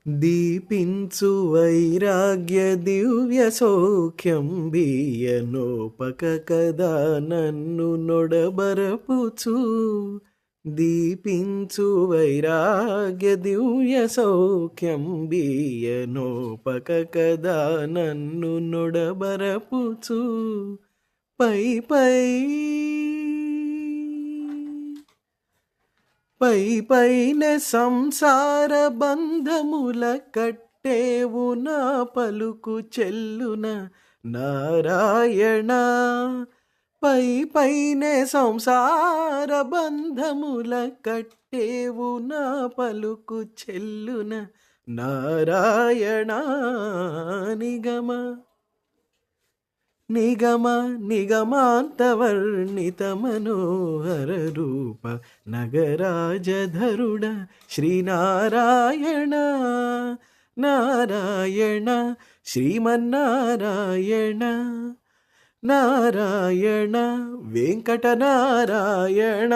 దీపించు వైరాగ్య దివ్య సౌఖ్యం బియ్యనోపక కదా నన్ను నొడబరపుచు. దీపించు వైరాగ్య దివ్య సౌఖ్యం బియ్యనోపక కదా నన్ను నొడబరపుచు. పై పై పై పైన సంసార బంధముల కట్టేవు నా పలుకు చెల్లున నారాయణ. పై పైన సంసార బంధముల కట్టేవు నా పలుకు చెల్లున నారాయణ. నిగమ నిగమ నిగమాంతవర్ణిత మనోహర రూప నగరాజధరుడ శ్రీనారాయణ. నారాయణ శ్రీమన్నారాయణ. నారాయణ వెంకటనారాయణ.